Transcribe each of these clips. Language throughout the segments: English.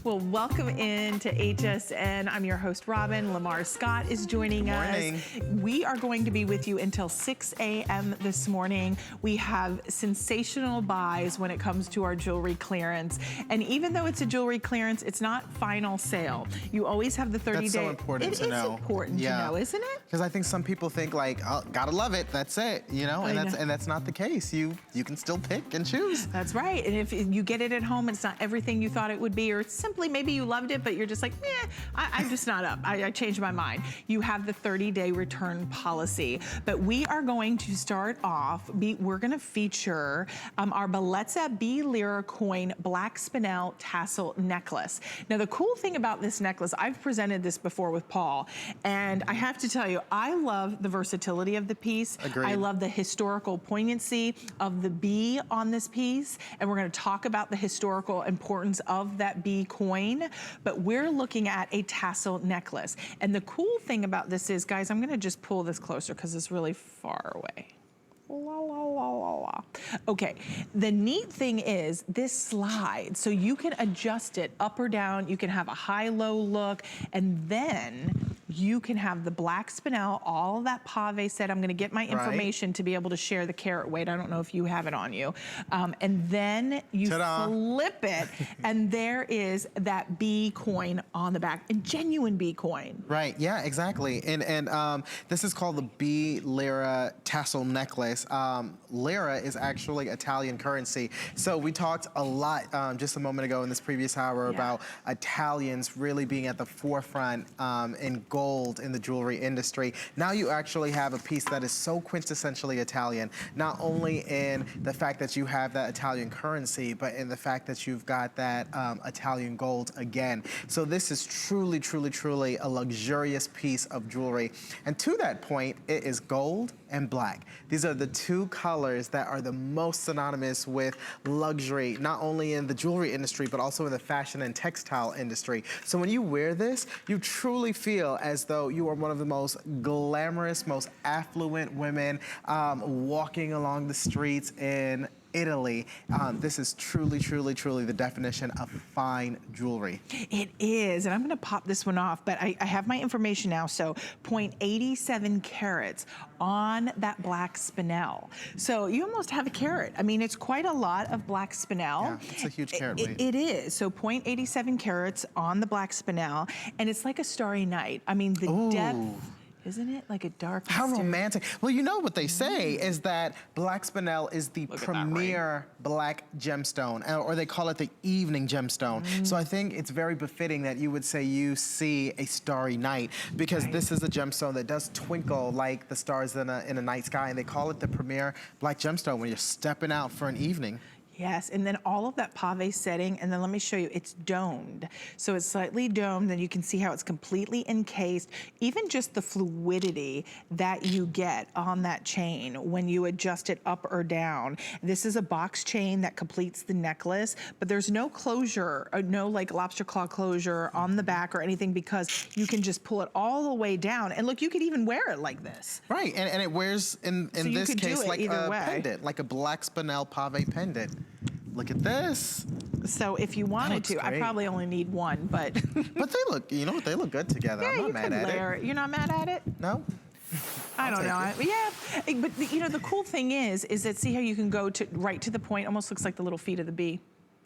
Well, welcome into HSN. I'm your host, Robin. Lamar Scott is joining us. We are going to be with you until 6 a.m. this morning. We have sensational buys when it comes to our jewelry clearance. And even though it's a jewelry clearance, it's not final sale. You always have the 30-day. That's so important to know. It is important to know, isn't it? Because I think some people think like, oh, gotta love it, that's it, you know? And that's not the case. You can still pick and choose. That's right. And if you get it at home, it's not everything you thought it would be, or it's simply maybe you loved it, but you're just like, I'm just not up. I changed my mind. You have the 30-day return policy. But we are going to start off, we're gonna feature our Bellezza B Lira coin black spinel tassel necklace. Now the cool thing about this necklace, I've presented this before with Paul, and I have to tell you, I love the versatility of the piece. Agreed. I love the historical poignancy of the B on this piece, and we're gonna talk about the historical importance of that B coin, but we're looking at a tassel necklace. And the cool thing about this is, guys, I'm gonna just pull this closer because it's really far away. La, la, la, la, la. Okay, the neat thing is this slides, so you can adjust it up or down. You can have a high-low look, and then you can have the black spinel, all of that pave set. I'm gonna get my information to be able to share the carat weight. I don't know if you have it on you. And then you flip it, and there is that B coin on the back, a genuine B coin. Right, yeah, exactly. And this is called the B Lira tassel necklace. Lira is actually Italian currency. So we talked a lot just a moment ago in this previous hour about Italians really being at the forefront in gold in the jewelry industry. Now you actually have a piece that is so quintessentially Italian, not only in the fact that you have that Italian currency, but in the fact that you've got that Italian gold again. So this is truly, truly, truly a luxurious piece of jewelry. And to that point, it is gold and black. These are the two colors that are the most synonymous with luxury, not only in the jewelry industry, but also in the fashion and textile industry. So when you wear this, you truly feel as though you are one of the most glamorous, most affluent women walking along the streets in Italy. This is truly, truly, truly the definition of fine jewelry. It is, and I'm gonna pop this one off, but I have my information now, so 0.87 carats on that black spinel. So you almost have a carat. I mean, it's quite a lot of black spinel. Yeah, it's a huge carat weight. It is, so 0.87 carats on the black spinel, and it's like a starry night. I mean, the depth, isn't it? Like a dark, how romantic. Well, you know what they say is that black spinel is the premier black gemstone, or they call it the evening gemstone. So I think it's very befitting that you would say you see a starry night, because this is a gemstone that does twinkle like the stars in a night sky, and they call it the premier black gemstone when you're stepping out for an evening. Yes, and then all of that pave setting, and then let me show you, it's domed. So it's slightly domed, and you can see how it's completely encased. Even just the fluidity that you get on that chain when you adjust it up or down. This is a box chain that completes the necklace, but there's no closure, no like lobster claw closure on the back or anything, because you can just pull it all the way down. And look, you could even wear it like this. Right, and it wears, in this case, like a pendant, like a black spinel pave pendant. Look at this. So if you wanted to, I probably only need one, but. But they look, you know what, they look good together. Yeah, I'm not mad at it. You're not mad at it? No. I don't know. Yeah, but you know, the cool thing is that see how you can go to right to the point, almost looks like the little feet of the bee.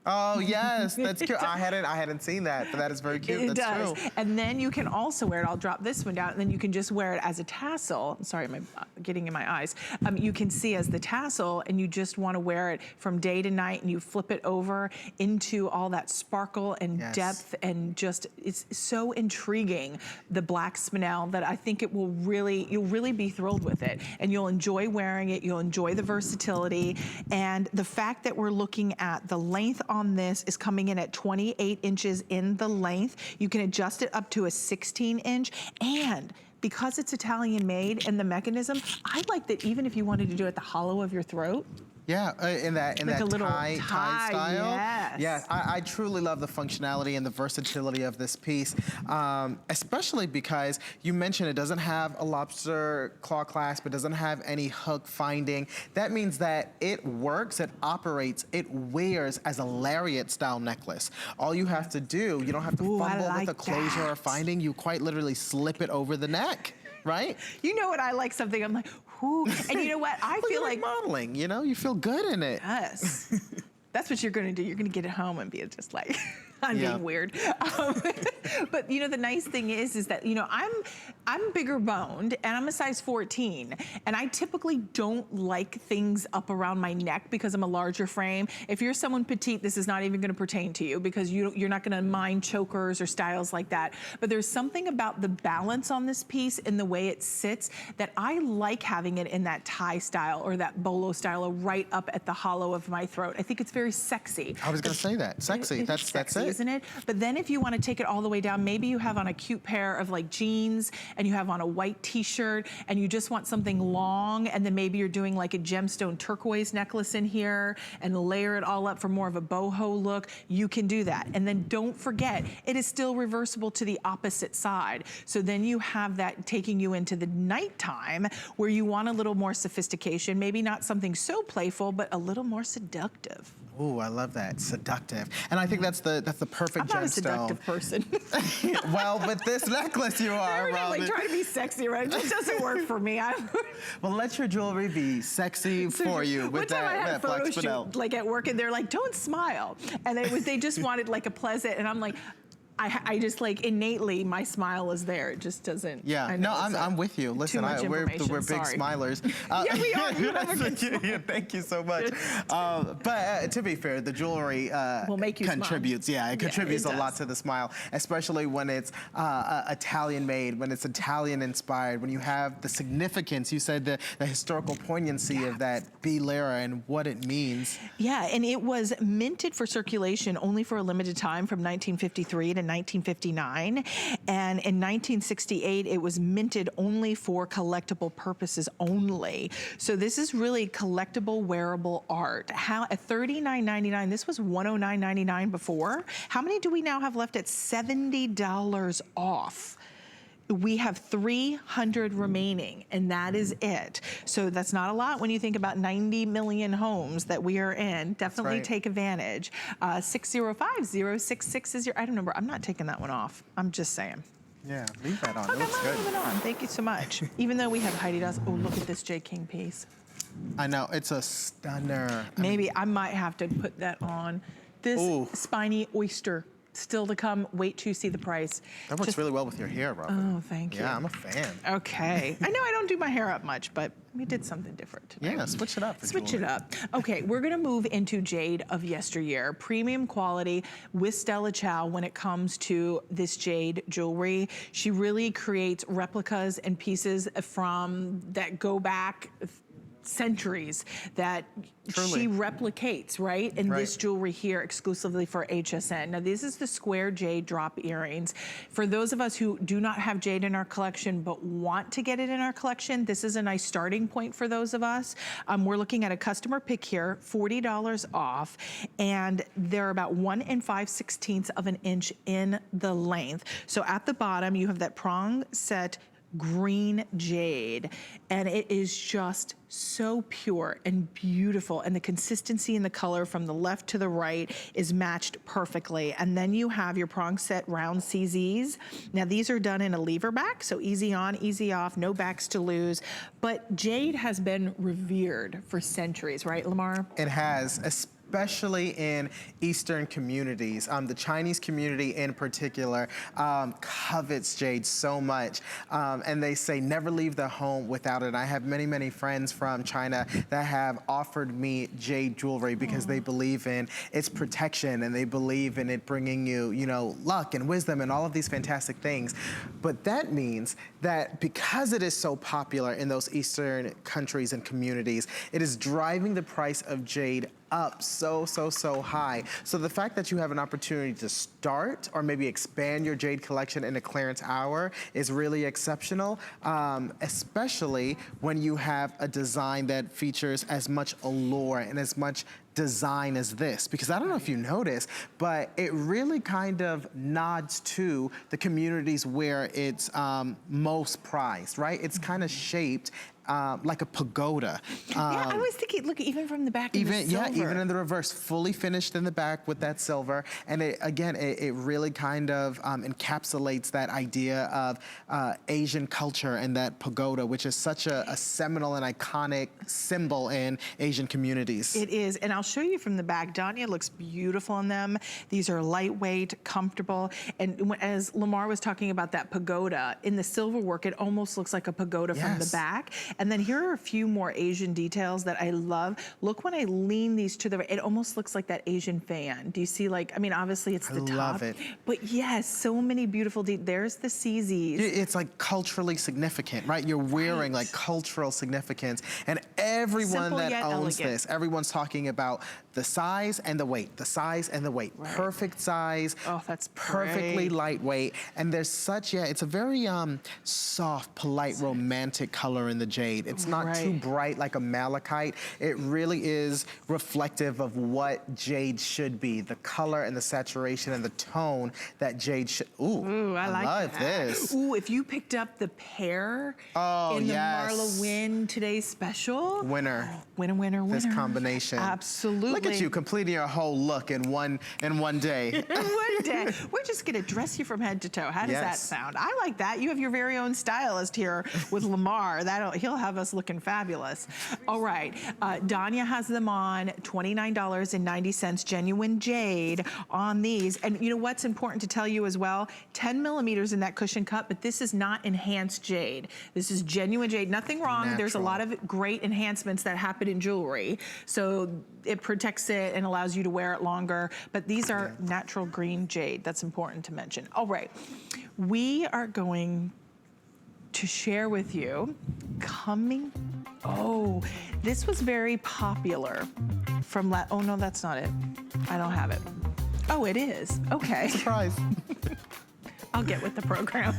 Oh yes, that's cute. I hadn't seen that, but that is very cute. That's true. And then you can also wear it. I'll drop this one down, and then you can just wear it as a tassel. Sorry, I'm getting in my eyes. You can see as the tassel, and you just want to wear it from day to night, and you flip it over into all that sparkle and depth, and just it's so intriguing. The black spinel that I think it will really, you'll really be thrilled with it, and you'll enjoy wearing it. You'll enjoy the versatility, and the fact that we're looking at the length on this is coming in at 28 inches in the length. You can adjust it up to a 16 inch, and because it's Italian made and the mechanism, I like that even if you wanted to do it at the hollow of your throat, Yeah, in that Like a little tie style. yes. Yeah, I truly love the functionality and the versatility of this piece, especially because you mentioned it doesn't have a lobster claw clasp, it doesn't have any hook finding. That means that it works, it operates, it wears as a lariat style necklace. All you have to do, you don't have to fumble with the closure or finding, you quite literally slip it over the neck. Right? You know what, I like something, I'm like, whoo. And you know what, I feel like modeling, you know, you feel good in it. yes. That's what you're gonna do. You're gonna get it home and be just like, I'm being weird. But you know, the nice thing is that, you know, I'm bigger boned and I'm a size 14. And I typically don't like things up around my neck because I'm a larger frame. If you're someone petite, this is not even gonna pertain to you because you're not gonna mind chokers or styles like that. But there's something about the balance on this piece and the way it sits that I like having it in that tie style or that bolo style or right up at the hollow of my throat. I think it's very sexy. I was gonna say that, sexy, that's it. Isn't it? But then if you want to take it all the way down, maybe you have on a cute pair of like jeans and you have on a white t-shirt and you just want something long and then maybe you're doing like a gemstone turquoise necklace in here and layer it all up for more of a boho look, you can do that. And then don't forget, it is still reversible to the opposite side. So then you have that taking you into the nighttime where you want a little more sophistication, maybe not something so playful, but a little more seductive. Ooh, I love that, seductive. And I think that's the perfect gemstone. I'm not a seductive person. Well, with this necklace you are, like trying to be sexy, right? It just doesn't work for me. Well, let your jewelry be sexy for you with that I had a photo flex shoot, like at work, and they're like, don't smile. And they just wanted like a pleasant, and I'm like, I just like innately, my smile is there. It just doesn't. Yeah, no, I'm with you. Listen, we're big smilers. Yeah, we are. Thank you so much. But to be fair, the jewelry will make you contributes. Smile. Yeah, it contributes a lot to the smile, especially when it's Italian made, when it's Italian inspired, when you have the significance. You said the historical poignancy of that B. Lira and what it means. Yeah, and it was minted for circulation only for a limited time from 1953 to 1959, and in 1968 it was minted only for collectible purposes only. So this is really collectible wearable art. How at $39.99, this was $109.99 before. How many do we now have left at $70 off? We have 300 remaining, and that is it. So that's not a lot when you think about 90 million homes that we are in. Definitely take advantage. 605-066 is your item number. I'm not taking that one off. I'm just saying. Yeah, leave that on. Okay, it looks good. Leave it on. Thank you so much. Even though we have Heidi Does. Oh, look at this J. King piece. I know, it's a stunner. Maybe I might have to put that on. This spiny oyster. Still to come, wait to see the price. That works really well with your hair, Robin. Oh, thank you. Yeah, I'm a fan. Okay. I know I don't do my hair up much, but we did something different today. Yeah, switch it up. Switch it up. Okay, we're gonna move into jade of yesteryear. Premium quality with Stella Chow when it comes to this jade jewelry. She really creates replicas and pieces from that go back centuries that she replicates, right? And this jewelry here exclusively for HSN. Now this is the square jade drop earrings. For those of us who do not have jade in our collection but want to get it in our collection, this is a nice starting point for those of us. We're looking at a customer pick here, $40 off, and they're about 1 5/16 of an inch in the length. So at the bottom, you have that prong set green jade, and it is just so pure and beautiful, and the consistency in the color from the left to the right is matched perfectly. And then you have your prong set round CZs. Now these are done in a lever back, so easy on, easy off, no backs to lose. But jade has been revered for centuries, right, Lamar? It has, especially in Eastern communities. The Chinese community in particular covets jade so much. And they say never leave the home without it. I have many, many friends from China that have offered me jade jewelry because they believe in its protection and they believe in it bringing you, you know, luck and wisdom and all of these fantastic things. But that means that because it is so popular in those Eastern countries and communities, it is driving the price of jade up so high. So the fact that you have an opportunity to start or maybe expand your jade collection in a clearance hour is really exceptional, especially when you have a design that features as much allure and as much design as this, because I don't know if you noticed, but it really kind of nods to the communities where it's most prized, right? It's kind of shaped like a pagoda. Yeah, I was thinking, look, even from the back in the silver. Yeah, even in the reverse, fully finished in the back with that silver. And it really kind of encapsulates that idea of Asian culture and that pagoda, which is such a seminal and iconic symbol in Asian communities. It is, and I'll show you from the back. Danya looks beautiful in them. These are lightweight, comfortable, and as Lamar was talking about that pagoda, in the silver work, it almost looks like a pagoda from the back. And then here are a few more Asian details that I love. Look, when I lean these to the right, it almost looks like that Asian fan. Do you see, like, I mean, obviously it's the top. I love it. But yes, so many beautiful there's the CZs. It's like culturally significant, right? You're wearing like cultural significance. And everyone that owns this, everyone's talking about the size and the weight, the size and the weight. Right. Perfect size. Oh, that's perfectly lightweight. And there's such, it's a very soft, polite, romantic color in the jade. It's not too bright like a malachite. It really is reflective of what jade should be, the color and the saturation and the tone that jade should. Ooh, I love this. Ooh, if you picked up the pair in the Marla Wynn Today's Special. Winner. Winner. This combination. Absolutely. Look at you completing your whole look in one day. In one day. We're just gonna dress you from head to toe. How does that sound? I like that. You have your very own stylist here with Lamar. He'll have us looking fabulous. All right, Danya has them on, $29.90, genuine jade on these. And you know what's important to tell you as well? 10 millimeters in that cushion cut, but this is not enhanced jade. This is genuine jade. Nothing wrong. Natural. There's a lot of great enhancements that happen in jewelry. So it protects it and allows you to wear it longer. But these are natural green jade. That's important to mention. All right, we are going to share with you this was very popular from oh no, that's not it. I don't have it. Oh, it is. Okay. Surprise. I'll get with the program.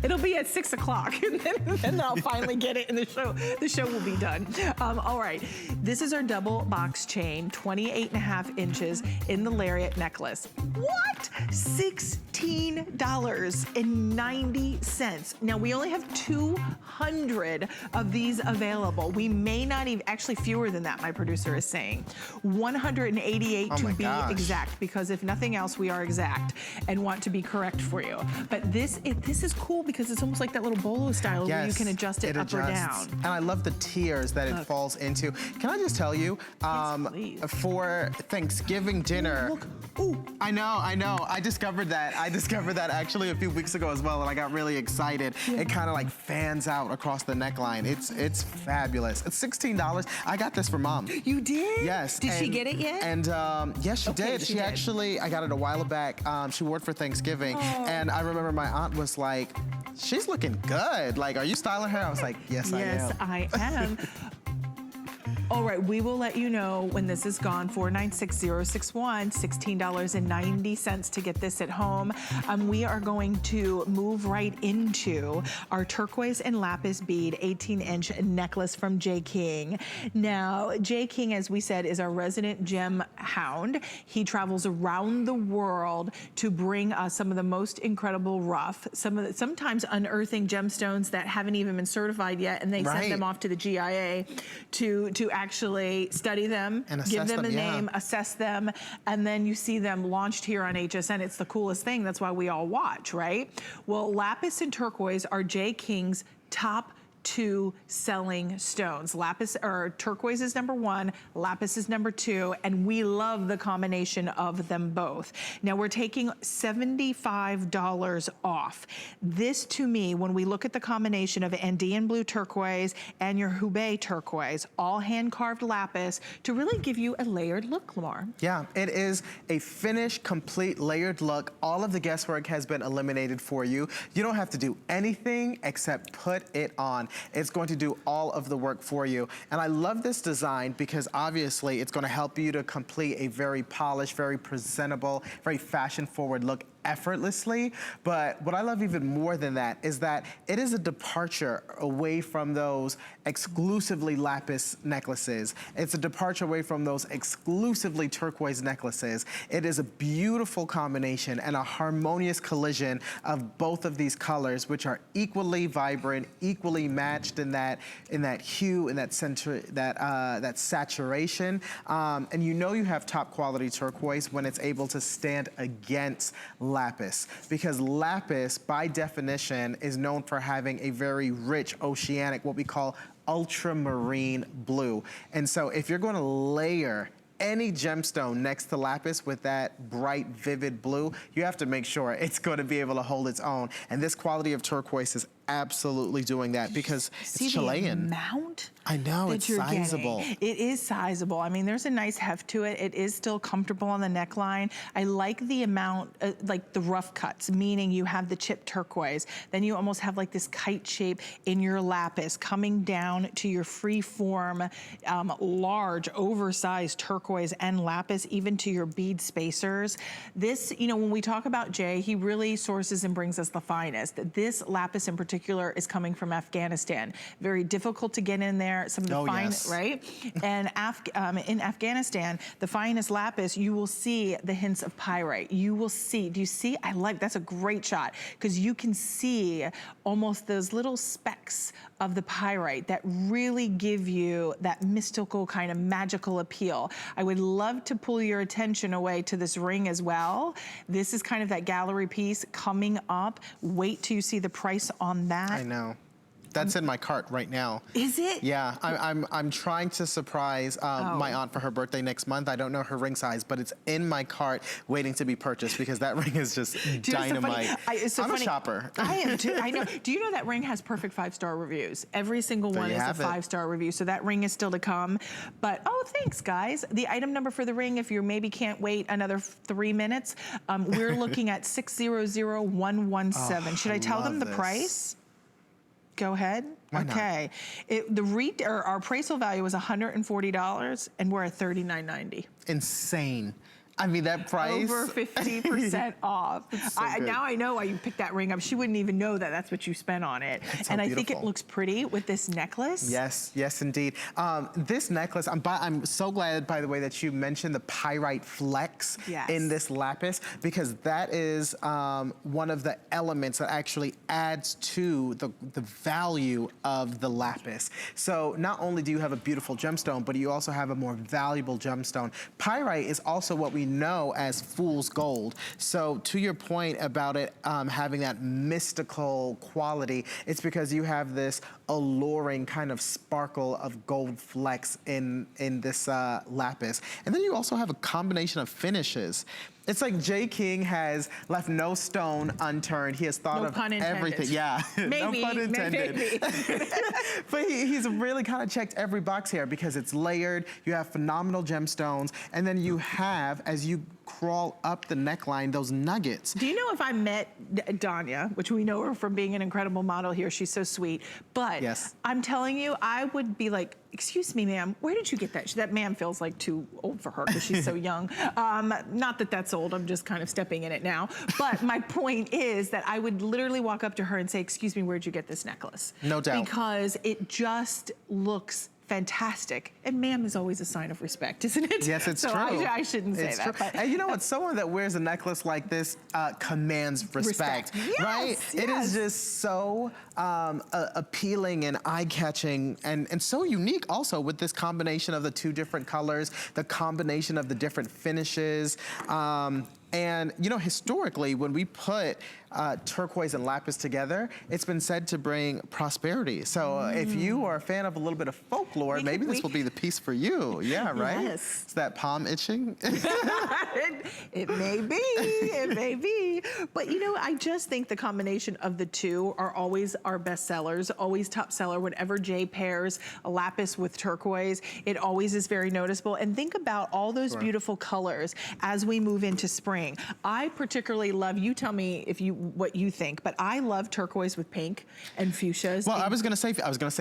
It'll be at 6 o'clock, and then I'll finally get it, and the show will be done. All right, this is our double box chain, 28.5 inches in the lariat necklace. What? $16.90. Now, we only have 200 of these available. We may not even, actually fewer than that, my producer is saying. 188 to be exact, because if nothing else, we are exact and want to be correct for you. But this is cool because it's almost like that little bolo style where you can adjust it up or down. And I love the tiers that it falls into. Can I just tell you, for Thanksgiving dinner, I know. I discovered that actually a few weeks ago as well, and I got really excited. It kind of like fans out across the neckline. It's fabulous. It's $16. I got this for Mom. You did? Yes. Did she get it yet? And yes, she did. She actually, I got it a while back. She wore it for Thanksgiving, and I remember my aunt was like, she's looking good. Like, are you styling her? I was like, yes, I am. Yes, I am. All right, we will let you know when this is gone. 496061, $16.90 to get this at home. We are going to move right into our turquoise and lapis bead 18-inch necklace from J. King. Now, J. King, as we said, is our resident gem hound. He travels around the world to bring us some of the most incredible rough, sometimes unearthing gemstones that haven't even been certified yet, and they send them off to the GIA to actually study them, and give them a name, assess them, and then you see them launched here on HSN. It's the coolest thing. That's why we all watch, right? Well, lapis and turquoise are J. King's top 2 selling stones. Lapis or turquoise is #1, lapis is #2, and we love the combination of them both. Now we're taking $75 off. This, to me, when we look at the combination of Andean blue turquoise and your Hubei turquoise, all hand-carved lapis, to really give you a layered look, Lamar. Yeah, it is a finished, complete, layered look. All of the guesswork has been eliminated for you. You don't have to do anything except put it on. It's going to do all of the work for you. And I love this design because obviously it's going to help you to complete a very polished, very presentable, very fashion-forward look effortlessly. But what I love even more than that is that it is a departure away from those exclusively lapis necklaces. It's a departure away from those exclusively turquoise necklaces. It is a beautiful combination and a harmonious collision of both of these colors, which are equally vibrant, equally matched in that hue, in that center, that saturation. And you know you have top quality turquoise when it's able to stand against lapis, because lapis by definition is known for having a very rich oceanic, what we call ultramarine blue. And so if you're going to layer any gemstone next to lapis with that bright, vivid blue, you have to make sure it's going to be able to hold its own. And this quality of turquoise is absolutely doing that because it's Chilean. The amount I know, it's sizable. Getting. It is sizable. I mean, there's a nice heft to it. It is still comfortable on the neckline. I like the amount, like the rough cuts, meaning you have the chipped turquoise. Then you almost have like this kite shape in your lapis coming down to your free form, large, oversized turquoise and lapis, even to your bead spacers. This, you know, when we talk about Jay, he really sources and brings us the finest. This lapis in particular is coming from Afghanistan. Very difficult to get in there. Some of the finest, right? And in Afghanistan, the finest lapis, you will see the hints of pyrite. You will see, do you see? I like, that's a great shot, because you can see almost those little specks of the pyrite that really give you that mystical kind of magical appeal. I would love to pull your attention away to this ring as well. This is kind of that gallery piece coming up. Wait till you see the price on that. I know. That's in my cart right now. Is it? Yeah, I'm trying to surprise my aunt for her birthday next month. I don't know her ring size, but it's in my cart waiting to be purchased because that ring is just dynamite. I'm a shopper. I am too, I know. Do you know that ring has perfect 5-star reviews? Every single one is a 5-star review, so that ring is still to come. But, oh, thanks, guys. The item number for the ring, if you maybe can't wait another 3 minutes, we're looking at 600117. Should I tell them the price? Go ahead. Why not? Okay. Our appraisal value was $140, and we're at $39.90. Insane. I mean, that price. Over 50% off. So now I know why you picked that ring up. She wouldn't even know that that's what you spent on it. And I think it looks pretty with this necklace. Yes, yes, indeed. This necklace, I'm so glad, by the way, that you mentioned the pyrite flex in this lapis, because that is one of the elements that actually adds to the value of the lapis. So not only do you have a beautiful gemstone, but you also have a more valuable gemstone. Pyrite is also what we know as fool's gold. So to your point about it having that mystical quality, it's because you have this alluring kind of sparkle of gold flecks in this lapis. And then you also have a combination of finishes. It's like Jay King has left no stone unturned. He has thought of everything. Yeah, maybe, no pun intended. Maybe. But he's really kind of checked every box here because it's layered. You have phenomenal gemstones, and then you have, as you crawl up the neckline, those nuggets. Do you know, if I met Danya, which we know her from being an incredible model here, she's so sweet, but I'm telling you, I would be like, excuse me, ma'am, where did you get that? That ma'am feels like too old for her because she's so young. Not that that's old, I'm just kind of stepping in it now. But my point is that I would literally walk up to her and say, excuse me, where'd you get this necklace? No doubt. Because it just looks fantastic. And ma'am is always a sign of respect, isn't it? Yes, it's so true. I shouldn't say that. But and you know what? Someone that wears a necklace like this commands respect, right? Yes. It is just so appealing and eye-catching and so unique also with this combination of the two different colors, the combination of the different finishes. And you know, historically, when we put turquoise and lapis together, it's been said to bring prosperity. So if you are a fan of a little bit of folklore, maybe this will be the piece for you. Yeah, right? Yes. Is that palm itching? It may be, it may be. But you know, I just think the combination of the two are always our best sellers, always top seller. Whenever Jay pairs a lapis with turquoise, it always is very noticeable. And think about all those beautiful colors as we move into spring. I particularly love, you tell me if you what you think, but I love turquoise with pink and fuchsias. Well, I was gonna say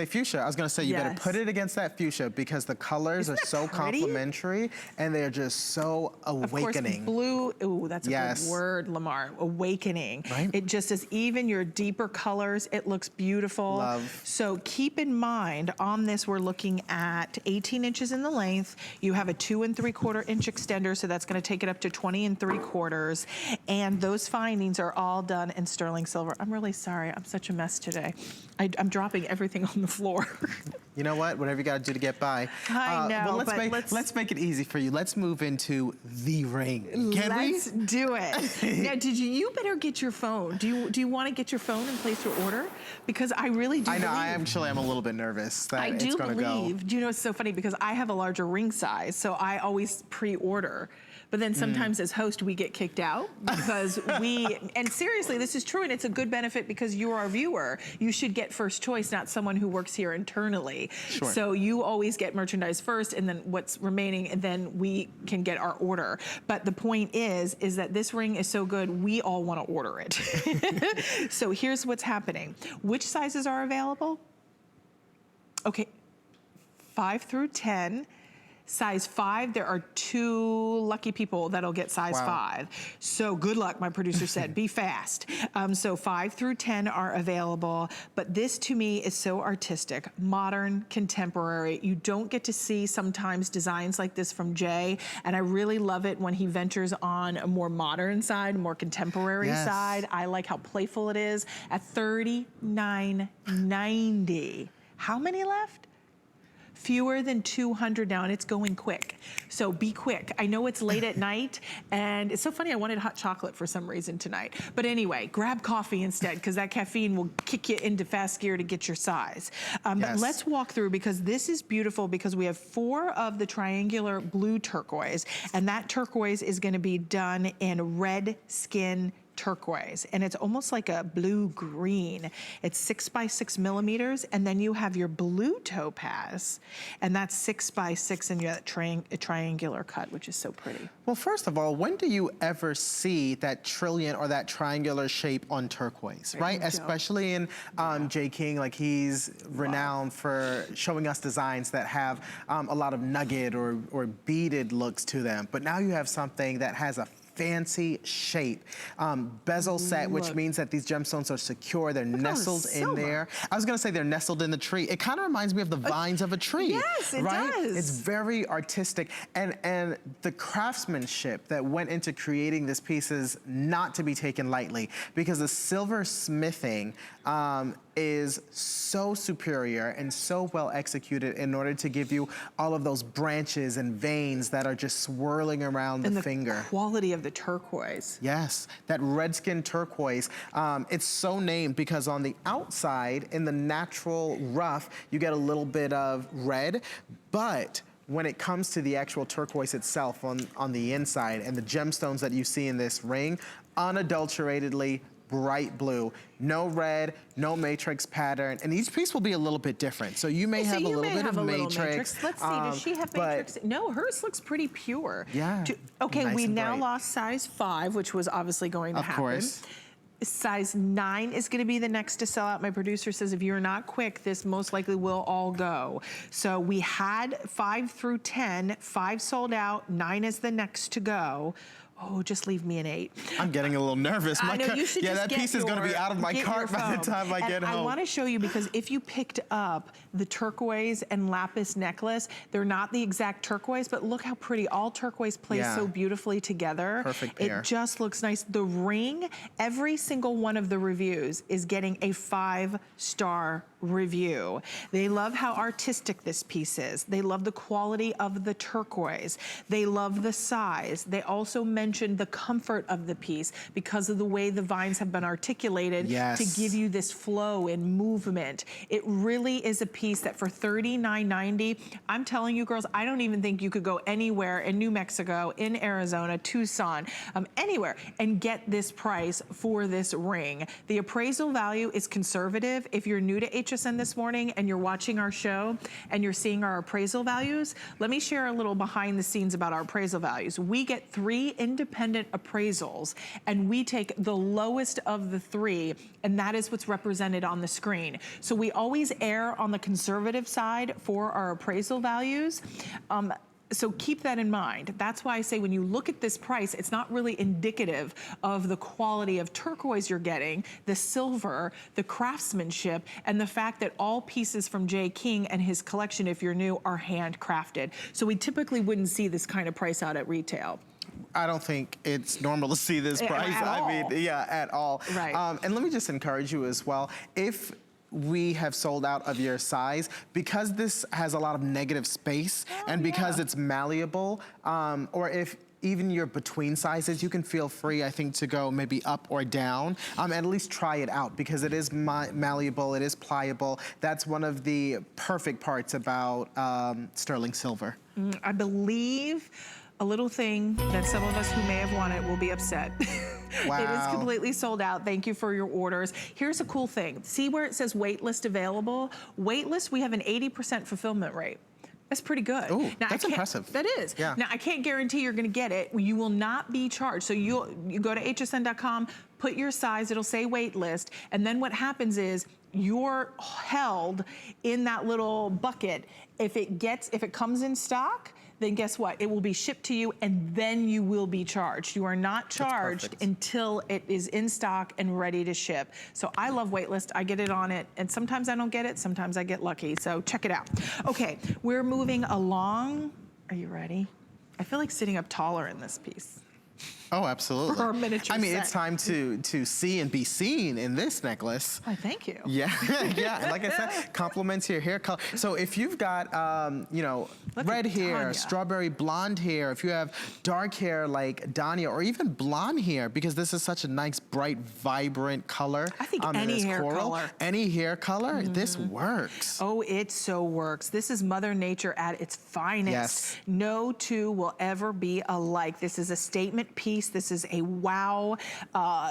fuchsia. I was gonna say you better Yes. put it against that fuchsia because the colors are so pretty? complementary and they're just so awakening. Of course, blue, ooh, that's a Yes. good word, Lamar, awakening. Right. It just is even your deeper colors, it looks beautiful. Love. So keep in mind, on this, we're looking at 18 inches in the length. You have a 2 3/4 inch extender, so that's gonna take it up to 20 3/4. And those findings are all done in sterling silver. I'm really sorry, I'm such a mess today. I'm dropping everything on the floor. You know what? Whatever you gotta do to get by. I know, well, but let's make it easy for you. Let's move into the ring. Can we? Let's do it. Now, you better get your phone. Do you want to get your phone and place your order? Because I really do I know, believe. I'm a little bit nervous that it's gonna go. Do you know, it's so funny because I have a larger ring size, so I always pre-order. But then sometimes as host, we get kicked out because and seriously, this is true, and it's a good benefit because you're our viewer. You should get first choice, not someone who works here internally. Sure. So you always get merchandise first, and then what's remaining, and then we can get our order. But the point is that this ring is so good, we all want to order it. So here's what's happening. Which sizes are available? Okay, 5 through 10. Size 5, there are 2 lucky people that'll get size 5. So good luck, my producer said, be fast. So 5 through 10 are available, but this to me is so artistic, modern, contemporary. You don't get to see sometimes designs like this from Jay, and I really love it when he ventures on a more modern side, more contemporary side. I like how playful it is. At $39.90. How many left? Fewer than 200 now, and it's going quick. So be quick. I know it's late at night, and it's so funny, I wanted hot chocolate for some reason tonight. But anyway, grab coffee instead, because that caffeine will kick you into fast gear to get your size. But let's walk through, because this is beautiful, because we have 4 of the triangular blue turquoise, and that turquoise is gonna be done in red skin turquoise, and it's almost like a blue-green. It's 6 by 6 millimeters, and then you have your blue topaz, and that's 6 by 6, and you have a triangular cut, which is so pretty. Well, first of all, when do you ever see that trillion or that triangular shape on turquoise, right? Especially in Jay King, like he's renowned for showing us designs that have a lot of nugget or beaded looks to them. But now you have something that has a fancy shape. Bezel set, which means that these gemstones are secure. They're nestled in there. I was gonna say they're nestled in the tree. It kind of reminds me of the vines of a tree. Yes, it does. It's very artistic. And the craftsmanship that went into creating this piece is not to be taken lightly, because the silver smithing is so superior and so well executed in order to give you all of those branches and veins that are just swirling around the finger. And the quality of the turquoise. Yes, that red skin turquoise. It's so named because on the outside, in the natural rough, you get a little bit of red, but when it comes to the actual turquoise itself on the inside and the gemstones that you see in this ring, unadulteratedly bright blue, no red, no matrix pattern, and each piece will be a little bit different. So you may have a little bit of matrix. Let's see, does she have matrix? No, hers looks pretty pure. Yeah. Okay, nice we now bright. lost size 5, which was obviously going to happen. Of course. Size 9 is gonna be the next to sell out. My producer says if you're not quick, this most likely will all go. So we had 5 through 10, 5 sold out, 9 is the next to go. Oh, just leave me an 8. I'm getting a little nervous. I know, you should just that piece is going to be out of my cart by the time I get home. I want to show you, because if you picked up the turquoise and lapis necklace, they're not the exact turquoise, but look how pretty. All turquoise plays so beautifully together. Perfect pair. It just looks nice. The ring, every single one of the reviews is getting a 5-star review. They love how artistic this piece is. They love the quality of the turquoise. They love the size. They also mentioned the comfort of the piece because of the way the vines have been articulated to give you this flow and movement. It really is a piece that for $39.90, I'm telling you girls, I don't even think you could go anywhere in New Mexico, in Arizona, Tucson, anywhere, and get this price for this ring. The appraisal value is conservative. If you're new to HSN this morning and you're watching our show and you're seeing our appraisal values, let me share a little behind the scenes about our appraisal values. We get 3 independent independent appraisals, and we take the lowest of the three, and that is what's represented on the screen. So we always err on the conservative side for our appraisal values. So keep that in mind. That's why I say when you look at this price, it's not really indicative of the quality of turquoise you're getting, the silver, the craftsmanship, and the fact that all pieces from Jay King and his collection, if you're new, are handcrafted. So we typically wouldn't see this kind of price out at retail. I don't think it's normal to see this price. I mean, yeah, at all. Right. And let me just encourage you as well. If we have sold out of your size, because this has a lot of negative space, and because it's malleable, or if even you're between sizes, you can feel free, I think, to go maybe up or down, and at least try it out, because it is malleable, it is pliable. That's one of the perfect parts about sterling silver. I believe a little thing that some of us who may have wanted will be upset. Wow. It is completely sold out. Thank you for your orders. Here's a cool thing. See where it says waitlist available? Waitlist, we have an 80% fulfillment rate. That's pretty good. Ooh, that's impressive. That is. Yeah. Now, I can't guarantee you're gonna get it. You will not be charged. So you go to hsn.com, put your size, it'll say wait list, and then what happens is you're held in that little bucket. If it comes in stock, then guess what? It will be shipped to you, and then you will be charged. You are not charged until it is in stock and ready to ship. So I love waitlist. I get it on it, and sometimes I don't get it. Sometimes I get lucky. So check it out. Okay, we're moving along. Are you ready? I feel like sitting up taller in this piece. Oh, absolutely. For our miniature I mean, set. it's time to see and be seen in this necklace. Oh, thank you. Yeah, yeah. And like I said, compliments your hair color. So if you've got, you know, red hair, strawberry blonde hair, if you have dark hair like Danya, or even blonde hair, because this is such a nice, bright, vibrant color. I think any hair color. Any hair color, this works. Oh, it so works. This is Mother Nature at its finest. Yes. No two will ever be alike. This is a statement piece. This is a wow.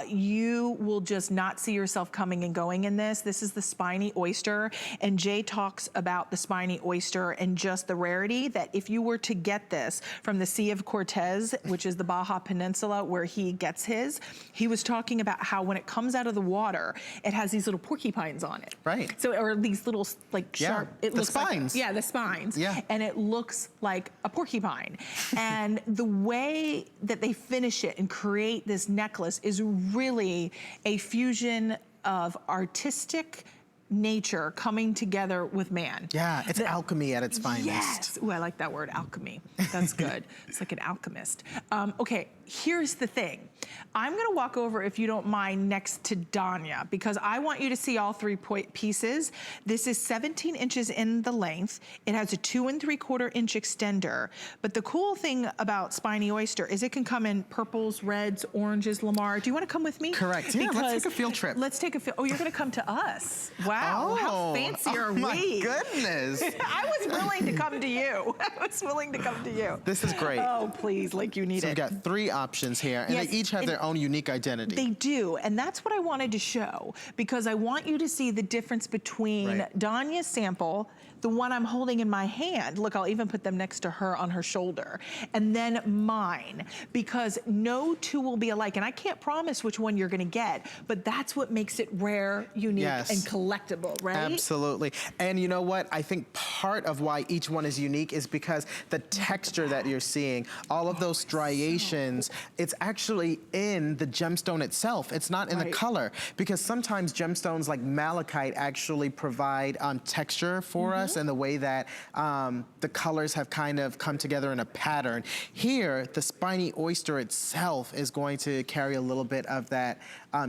You will just not see yourself coming and going in this. This is the spiny oyster, and Jay talks about the spiny oyster and just the rarity that if you were to get this from the Sea of Cortez, which is the Baja Peninsula where he gets his, he was talking about how when it comes out of the water, it has these little porcupines on it. Right. So, or these little like sharp, it the looks spines. like, the spines. Yeah. And it looks like a porcupine. And the way that they finish it and create this necklace is really a fusion of artistic nature coming together with man. Yeah, it's alchemy at its finest. Yes. Ooh, I like that word, alchemy. That's good. It's like an alchemist. Okay, here's the thing. I'm gonna walk over, if you don't mind, next to Danya, because I want you to see all three pieces. This is 17 inches in the length. It has a 2 3/4 inch extender. But the cool thing about Spiny Oyster is it can come in purples, reds, oranges. Lamar, do you wanna come with me? Correct, yeah, let's take a field trip. Let's take a field, oh, you're gonna come to us. Wow, how fancy are we? Oh my goodness. I was willing to come to you. I was willing to come to you. This is great. Oh, please, like you need So it. we've got 3 options here, and they each have their own unique identity. They do, and that's what I wanted to show, because I want you to see the difference between Danya's sample, the one I'm holding in my hand. Look, I'll even put them next to her on her shoulder. And then mine, because no two will be alike. And I can't promise which one you're gonna get, but that's what makes it rare, unique, and collectible, right? Absolutely. And you know what? I think part of why each one is unique is because the texture that you're seeing, all of those striations, it's actually in the gemstone itself. It's not in the color, because sometimes gemstones like malachite actually provide texture for us, and the way that the colors have kind of come together in a pattern. Here, the spiny oyster itself is going to carry a little bit of that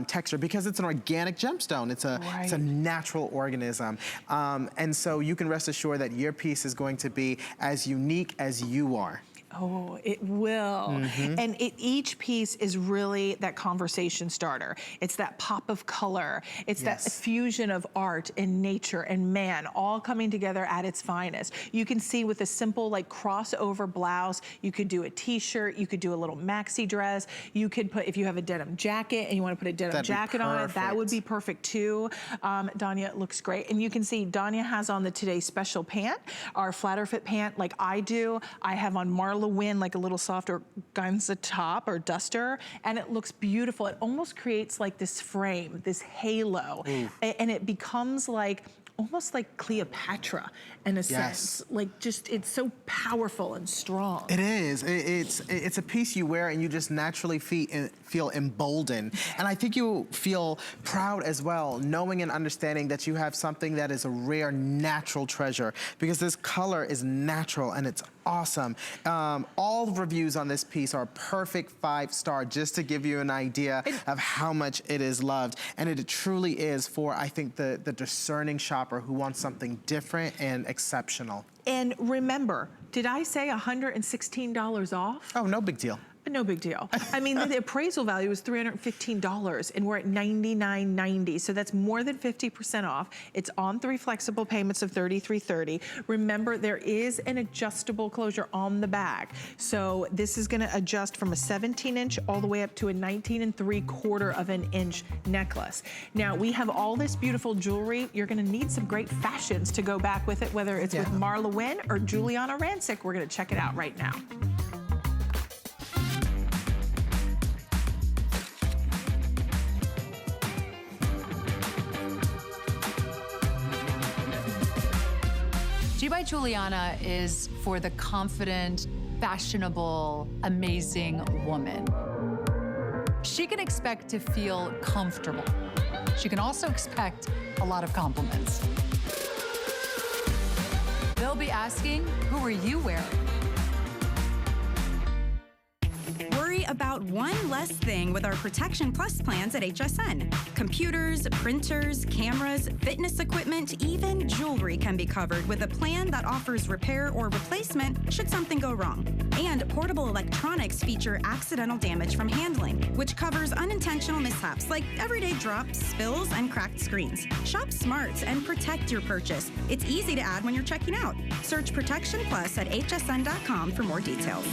texture, because it's an organic gemstone. It's a natural organism. And so you can rest assured that your piece is going to be as unique as you are. Oh, it will. And each piece is really that conversation starter. It's that pop of color. It's that fusion of art and nature and man all coming together at its finest. You can see with a simple like crossover blouse, you could do a t-shirt, you could do a little maxi dress, you could put, if you have a denim jacket and you want to put a denim jacket on it, that would be perfect too. Danya, it looks great. And you can see Danya has on the Today Special pant, our flatter fit pant like I do. I have on Marley Marla Wynn, like a little soft organza top or duster, and it looks beautiful. It almost creates like this frame, this halo, and it becomes like, almost like Cleopatra in a sense. Like just, it's so powerful and strong. It is. It's a piece you wear and you just naturally feel emboldened. And I think you feel proud as well, knowing and understanding that you have something that is a rare natural treasure, because this color is natural and it's awesome. All the reviews on this piece are perfect 5-star, just to give you an idea of how much it is loved. And it truly is for, I think, the discerning shopper who wants something different and exceptional. And remember, did I say $116 off? Oh, no big deal. No big deal. I mean, the appraisal value is $315 and we're at $99.90. So that's more than 50% off. It's on 3 flexible payments of $33.30. Remember, there is an adjustable closure on the back. So this is gonna adjust from a 17-inch all the way up to a 19¾ necklace. Now, we have all this beautiful jewelry. You're gonna need some great fashions to go back with it, whether it's with Marla Wynn or Juliana Rancic. We're gonna check it out right now. G by Juliana is for the confident, fashionable, amazing woman. She can expect to feel comfortable. She can also expect a lot of compliments. They'll be asking, who are you wearing? Worry about one less thing with our Protection Plus plans at HSN. Computers, printers, cameras, fitness equipment, even jewelry can be covered with a plan that offers repair or replacement should something go wrong. And portable electronics feature accidental damage from handling, which covers unintentional mishaps like everyday drops, spills, and cracked screens. Shop smart and protect your purchase. It's easy to add when you're checking out. Search Protection Plus at hsn.com for more details.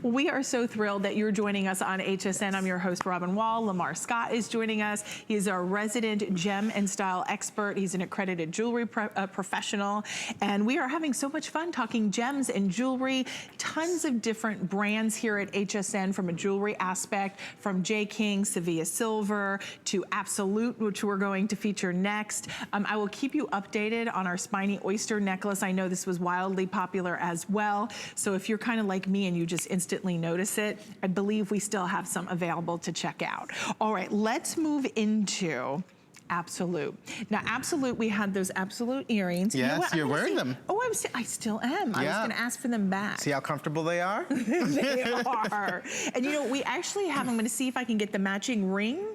Well, we are so thrilled that you're joining us on HSN. I'm your host, Robin Wall. Lamar Scott is joining us. He's our resident gem and style expert. He's an accredited jewelry professional. And we are having so much fun talking gems and jewelry. Tons of different brands here at HSN from a jewelry aspect, from J. King, Sevilla Silver, to Absolute, which we're going to feature next. I will keep you updated on our spiny oyster necklace. I know this was wildly popular as well. So if you're kind of like me and you just instantly notice it, I believe we still have some available to check out. All right, let's move into Absolute. Now, Absolute, we had those Absolute earrings. Yes, you know what? you're wearing them. Oh, I still am. I was gonna ask for them back. See how comfortable they are? They are. And you know, we actually have, I'm gonna see if I can get the matching ring,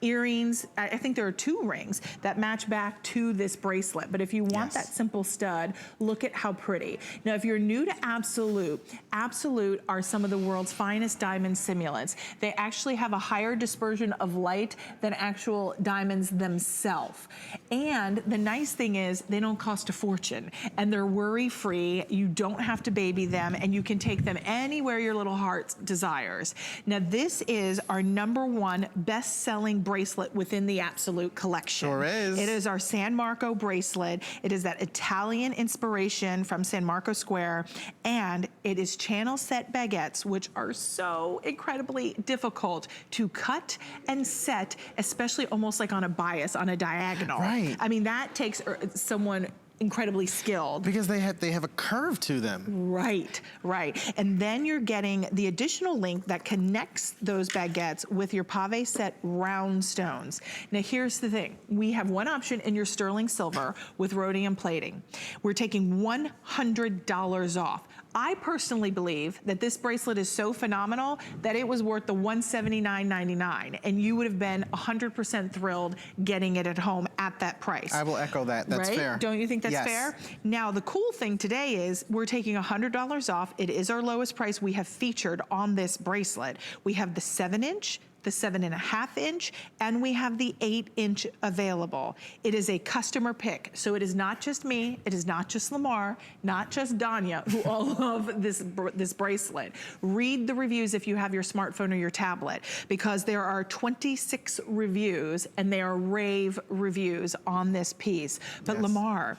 earrings. I think there are 2 rings that match back to this bracelet. But if you want that simple stud, look at how pretty. Now, if you're new to Absolute, Absolute are some of the world's finest diamond simulants. They actually have a higher dispersion of light than actual diamonds themselves. And the nice thing is they don't cost a fortune and they're worry-free. You don't have to baby them and you can take them anywhere your little heart desires. Now, this is our #1 best-selling bracelet within the Absolute collection. Sure is. It is our San Marco bracelet. It is that Italian inspiration from San Marco Square, and it is channel set baguettes, which are so incredibly difficult to cut and set, especially almost like on a bias, on a diagonal. Right. I mean, that takes someone incredibly skilled. Because they have a curve to them. Right, right. And then you're getting the additional link that connects those baguettes with your pave set round stones. Now, here's the thing. We have one option in your sterling silver with rhodium plating. We're taking $100 off. I personally believe that this bracelet is so phenomenal that it was worth the $179.99, and you would have been 100% thrilled getting it at home at that price. I will echo that. That's right? fair. Don't you think that's fair? Now, the cool thing today is we're taking $100 off. It is our lowest price we have featured on this bracelet. We have the 7-inch, the 7.5-inch, and we have the 8-inch available. It is a customer pick, so it is not just me, it is not just Lamar, not just Danya, who all love this bracelet. Read the reviews if you have your smartphone or your tablet, because there are 26 reviews, and they are rave reviews on this piece. But Lamar,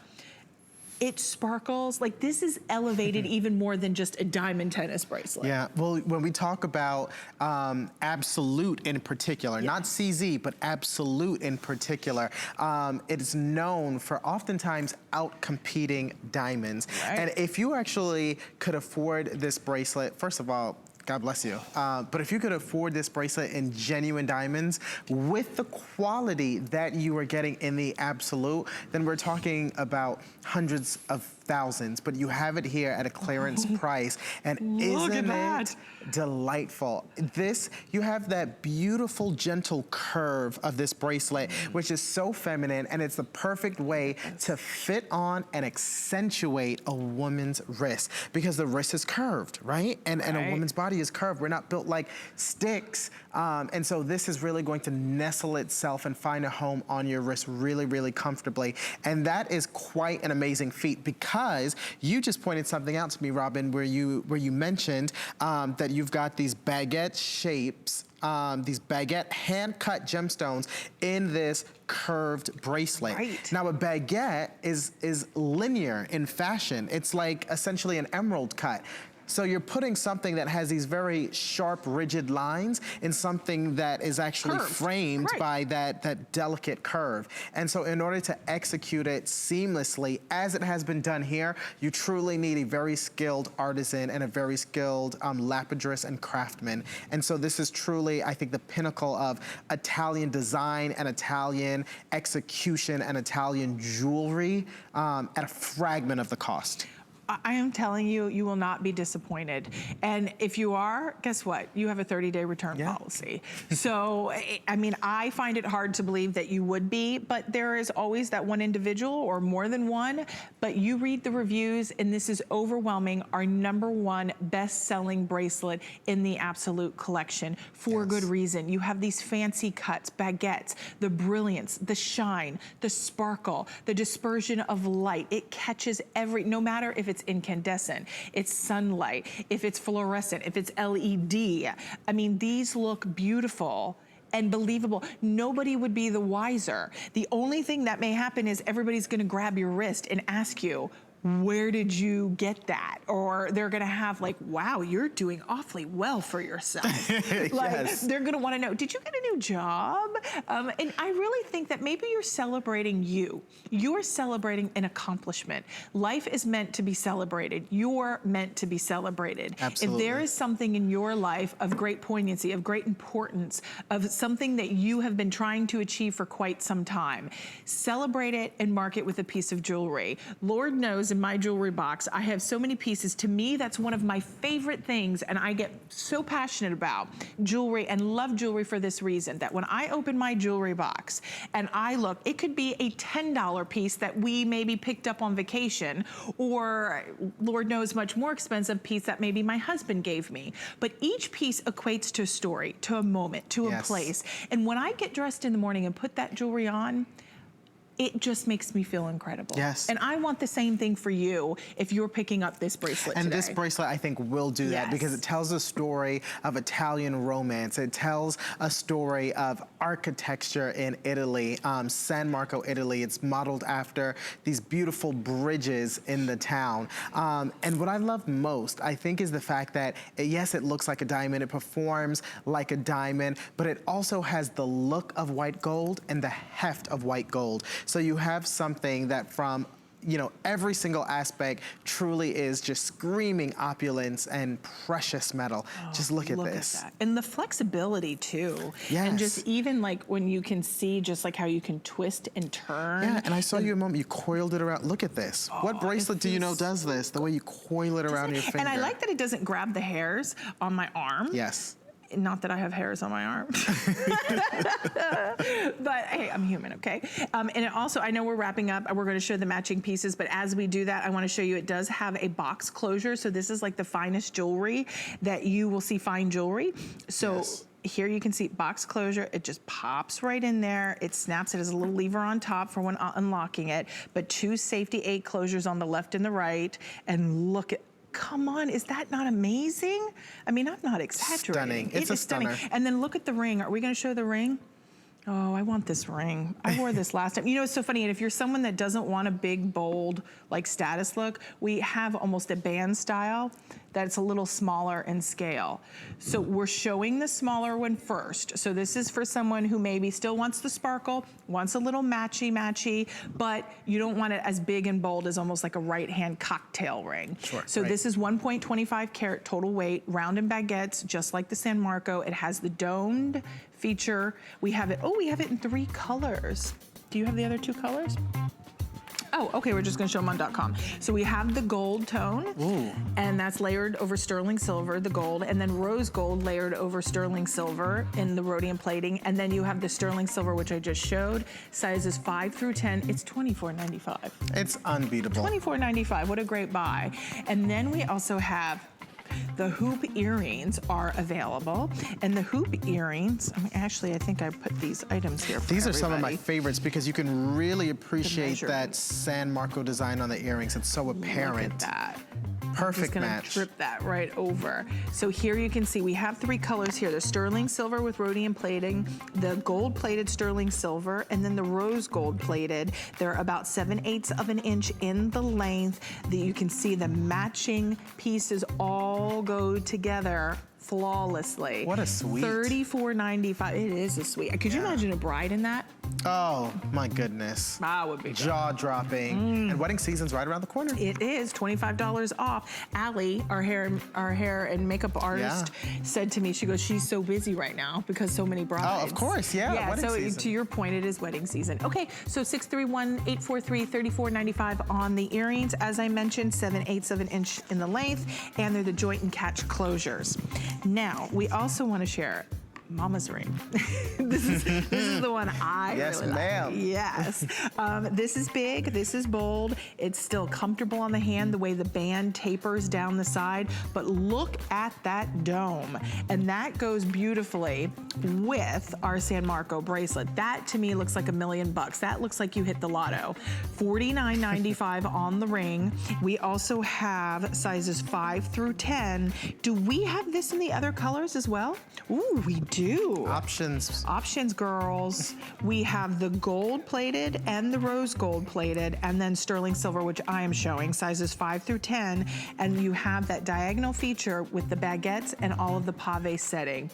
It sparkles. Like, this is elevated even more than just a diamond tennis bracelet. Yeah, well, when we talk about Absolute in particular, not CZ, but Absolute in particular, it is known for oftentimes out-competing diamonds. Right. And if you actually could afford this bracelet, first of all, God bless you. But if you could afford this bracelet in genuine diamonds with the quality that you are getting in the Absolute, then we're talking about hundreds of thousands, but you have it here at a clearance price. And isn't it delightful? This, you have that beautiful, gentle curve of this bracelet, which is so feminine, and it's the perfect way to fit on and accentuate a woman's wrist, because the wrist is curved, right? And a woman's body is curved. We're not built like sticks. And so this is really going to nestle itself and find a home on your wrist really, really comfortably. And that is quite an amazing feat, because you just pointed something out to me, Robin, where you mentioned that you've got these baguette shapes, these baguette hand-cut gemstones in this curved bracelet. Right. Now, a baguette is linear in fashion. It's like essentially an emerald cut. So you're putting something that has these very sharp, rigid lines in something that is actually Curved. framed by that delicate curve. And so in order to execute it seamlessly, as it has been done here, you truly need a very skilled artisan and a very skilled lapidress and craftsman. And so this is truly, I think, the pinnacle of Italian design and Italian execution and Italian jewelry at a fragment of the cost. I am telling you, you will not be disappointed. And if you are, guess what? You have a 30-day return policy. So, I mean, I find it hard to believe that you would be, but there is always that one individual or more than one. But you read the reviews, and this is overwhelming. Our #1 best-selling bracelet in the Absolute collection for good reason. You have these fancy cuts, baguettes, the brilliance, the shine, the sparkle, the dispersion of light. It catches no matter if it's incandescent, it's sunlight, if it's fluorescent, if it's LED. I mean, these look beautiful and believable. Nobody would be the wiser. The only thing that may happen is everybody's gonna grab your wrist and ask you, where did you get that? Or they're gonna have like, wow, you're doing awfully well for yourself. Like, they're gonna wanna know, did you get a new job? And I really think that maybe you're celebrating you. You're celebrating an accomplishment. Life is meant to be celebrated. You're meant to be celebrated. Absolutely. If there is something in your life of great poignancy, of great importance, of something that you have been trying to achieve for quite some time, celebrate it and mark it with a piece of jewelry. Lord knows in my jewelry box, I have so many pieces. To me, that's one of my favorite things, and I get so passionate about jewelry and love jewelry for this reason, that when I open my jewelry box and I look, it could be a $10 piece that we maybe picked up on vacation, or Lord knows much more expensive piece that maybe my husband gave me. But each piece equates to a story, to a moment, to a place. And when I get dressed in the morning and put that jewelry on, it just makes me feel incredible. Yes. And I want the same thing for you if you're picking up this bracelet And today. this bracelet, I think, will do that, because it tells a story of Italian romance. It tells a story of architecture in Italy, San Marco, Italy. It's modeled after these beautiful bridges in the town. And what I love most, I think, is the fact that, yes, it looks like a diamond, it performs like a diamond, but it also has the look of white gold and the heft of white gold. So you have something that from, you know, every single aspect truly is just screaming opulence and precious metal. Just look at this. At that. And the flexibility too. Yes. And just even like when you can see just like how you can twist and turn. Yeah, and I saw you a moment, you coiled it around. Look at this. What bracelet do you know does this? The way you coil it around your finger. And I like that it doesn't grab the hairs on my arm. Yes. Not that I have hairs on my arm. But hey, I'm human, okay? And it also, I know we're wrapping up, we're gonna show the matching pieces, but as we do that, I wanna show you it does have a box closure. So this is like the finest jewelry that you will see fine jewelry. So here you can see box closure. It just pops right in there. It snaps. It has a little lever on top for when unlocking it, but 2 safety 8 closures on the left and the right. And look at, come on, is that not amazing? I mean, I'm not exaggerating. Stunning. It's a stunner. And then look at the ring. Are we gonna show the ring? Oh, I want this ring. I wore this last time. You know, it's so funny. And if you're someone that doesn't want a big, bold, like status look, we have almost a band style that's a little smaller in scale. So we're showing the smaller one first. So this is for someone who maybe still wants the sparkle, wants a little matchy-matchy, but you don't want it as big and bold as almost like a right-hand cocktail ring. Sure, so right. this is 1.25 carat total weight, round and baguettes, just like the San Marco. It has the domed feature. We have it in 3 colors. Do you have the other 2 colors? Oh, okay, we're just gonna show them on .com. So we have the gold tone, and that's layered over sterling silver, the gold, and then rose gold layered over sterling silver in the rhodium plating, and then you have the sterling silver, which I just showed, sizes 5 through 10. It's $24.95. It's unbeatable. $24.95, what a great buy. And then we also have the hoop earrings are available, and the hoop earrings, I mean, actually, I think I put these items here for These are everybody. some of my favorites because you can really appreciate that San Marco design on the earrings. It's so apparent. Look at that. Perfect I'm match. just gonna trip that right over. So here you can see we have 3 colors here. The sterling silver with rhodium plating, the gold plated sterling silver, and then the rose gold plated. They're about 7/8 of an inch in the length. You can see the matching pieces all go together flawlessly. What a suite. $34.95. It is a suite. Could you imagine a bride in that? Oh, my goodness. That would be jaw-dropping. And wedding season's right around the corner. It is $25 off. Allie, our hair and makeup artist, said to me, she goes, she's so busy right now because so many brides. Oh, of course, yeah, wedding so season. To your point, it is wedding season. Okay, so 631-843-3495 on the earrings. As I mentioned, 7/8 of an inch in the length, and they're the joint and catch closures. Now, we also want to share Mama's ring. this is the one I yes, really ma'am. like. Yes, this is big, this is bold. It's still comfortable on the hand, the way the band tapers down the side, but look at that dome. And that goes beautifully with our San Marco bracelet. That to me looks like $1 million. That looks like you hit the lotto. $49.95 on the ring. We also have sizes 5 through 10. Do we have this in the other colors as well? Ooh, we do. Options. Options, girls. We have the gold plated and the rose gold plated, and then sterling silver, which I am showing, sizes 5 through 10. And you have that diagonal feature with the baguettes and all of the pave setting.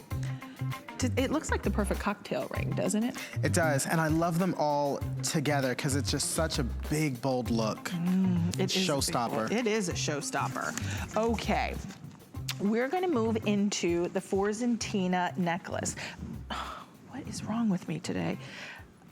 It looks like the perfect cocktail ring, doesn't it? It does, and I love them all together because it's just such a big, bold look. It is showstopper. It is a showstopper. Okay. We're gonna move into the Forzentina necklace. What is wrong with me today?